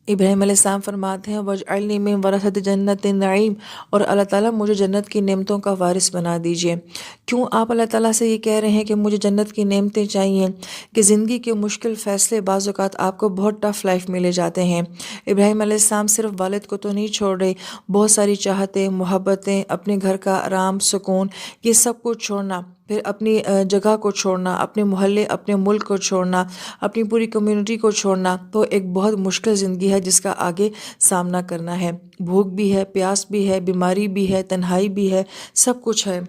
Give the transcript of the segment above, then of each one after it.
ابراہیم علیہ السلام فرماتے ہیں وجعلنی من ورثۃ جنت النعیم، اور اللہ تعالیٰ مجھے جنت کی نعمتوں کا وارث بنا دیجیے۔ کیوں آپ اللہ تعالیٰ سے یہ کہہ رہے ہیں کہ مجھے جنت کی نعمتیں چاہیے؟ کہ زندگی کے مشکل فیصلے بعض اوقات آپ کو بہت ٹف لائف میں لے جاتے ہیں۔ ابراہیم علیہ السلام صرف والد کو تو نہیں چھوڑ رہے، بہت ساری چاہتیں، محبتیں، اپنے گھر کا آرام، سکون، یہ سب کچھ چھوڑنا، پھر اپنی جگہ کو چھوڑنا، اپنے محلے، اپنے ملک کو چھوڑنا، اپنی پوری کمیونٹی کو چھوڑنا، تو ایک بہت مشکل زندگی ہے جس کا آگے سامنا کرنا ہے۔ بھوک بھی ہے، پیاس بھی ہے، بیماری بھی ہے، تنہائی بھی ہے، سب کچھ ہے۔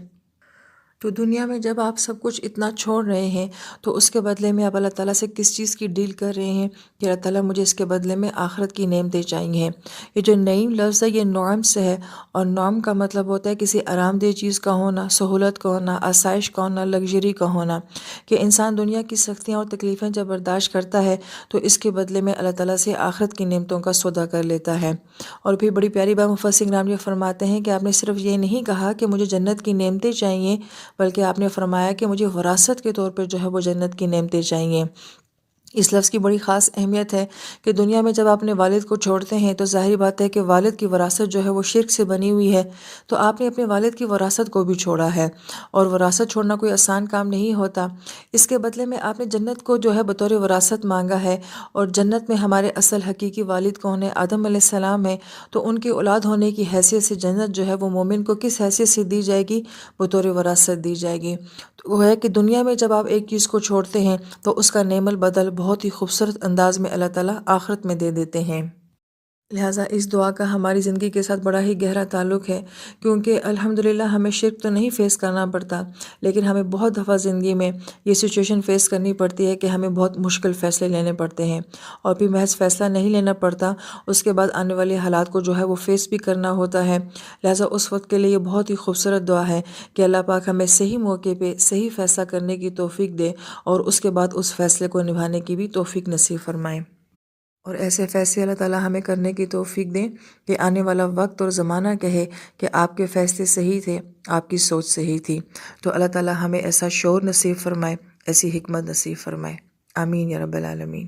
تو دنیا میں جب آپ سب کچھ اتنا چھوڑ رہے ہیں تو اس کے بدلے میں آپ اللہ تعالیٰ سے کس چیز کی ڈیل کر رہے ہیں کہ اللہ تعالیٰ مجھے اس کے بدلے میں آخرت کی نعمتیں چاہیے۔ یہ جو نعیم لفظ ہے یہ نعم سے ہے، اور نعم کا مطلب ہوتا ہے کسی آرام دہ چیز کا ہونا، سہولت کا ہونا، آسائش کا ہونا، لگژری کا ہونا، کہ انسان دنیا کی سختیاں اور تکلیفیں جب برداشت کرتا ہے تو اس کے بدلے میں اللہ تعالیٰ سے آخرت کی نعمتوں کا سودا کر لیتا ہے۔ اور پھر بڑی پیاری بات مفسر کرام یہ فرماتے ہیں کہ آپ نے صرف یہ نہیں کہا کہ مجھے جنت کی نعمتیں چاہیے، بلکہ آپ نے فرمایا کہ مجھے وراثت کے طور پر جو ہے وہ جنت کی نعمتیں چاہیے۔ اس لفظ کی بڑی خاص اہمیت ہے کہ دنیا میں جب آپ اپنے والد کو چھوڑتے ہیں تو ظاہری بات ہے کہ والد کی وراثت جو ہے وہ شرک سے بنی ہوئی ہے، تو آپ نے اپنے والد کی وراثت کو بھی چھوڑا ہے، اور وراثت چھوڑنا کوئی آسان کام نہیں ہوتا۔ اس کے بدلے میں آپ نے جنت کو جو ہے بطور وراثت مانگا ہے، اور جنت میں ہمارے اصل حقیقی والد کون ہے؟ آدم علیہ السلام ہے، تو ان کی اولاد ہونے کی حیثیت سے جنت جو ہے وہ مومن کو کس حیثیت سے دی جائے گی؟ بطور وراثت دی جائے گی۔ تو وہ ہے کہ دنیا میں جب آپ ایک چیز کو چھوڑتے ہیں تو اس کا نعم البدل بہت ہی خوبصورت انداز میں اللہ تعالیٰ آخرت میں دے دیتے ہیں۔ لہٰذا اس دعا کا ہماری زندگی کے ساتھ بڑا ہی گہرا تعلق ہے، کیونکہ الحمدللہ ہمیں شرک تو نہیں فیس کرنا پڑتا، لیکن ہمیں بہت دفعہ زندگی میں یہ سچویشن فیس کرنی پڑتی ہے کہ ہمیں بہت مشکل فیصلے لینے پڑتے ہیں، اور پھر محض فیصلہ نہیں لینا پڑتا، اس کے بعد آنے والے حالات کو جو ہے وہ فیس بھی کرنا ہوتا ہے۔ لہٰذا اس وقت کے لیے یہ بہت ہی خوبصورت دعا ہے کہ اللہ پاک ہمیں صحیح موقع پہ صحیح فیصلہ کرنے کی توفیق دے، اور اس کے بعد اس فیصلے کو نبھانے کی بھی توفیق نصیب فرمائے، اور ایسے فیصلے اللہ تعالیٰ ہمیں کرنے کی توفیق دیں کہ آنے والا وقت اور زمانہ کہے کہ آپ کے فیصلے صحیح تھے، آپ کی سوچ صحیح تھی۔ تو اللہ تعالیٰ ہمیں ایسا شعور نصیب فرمائے، ایسی حکمت نصیب فرمائے۔ آمین یا رب العالمین۔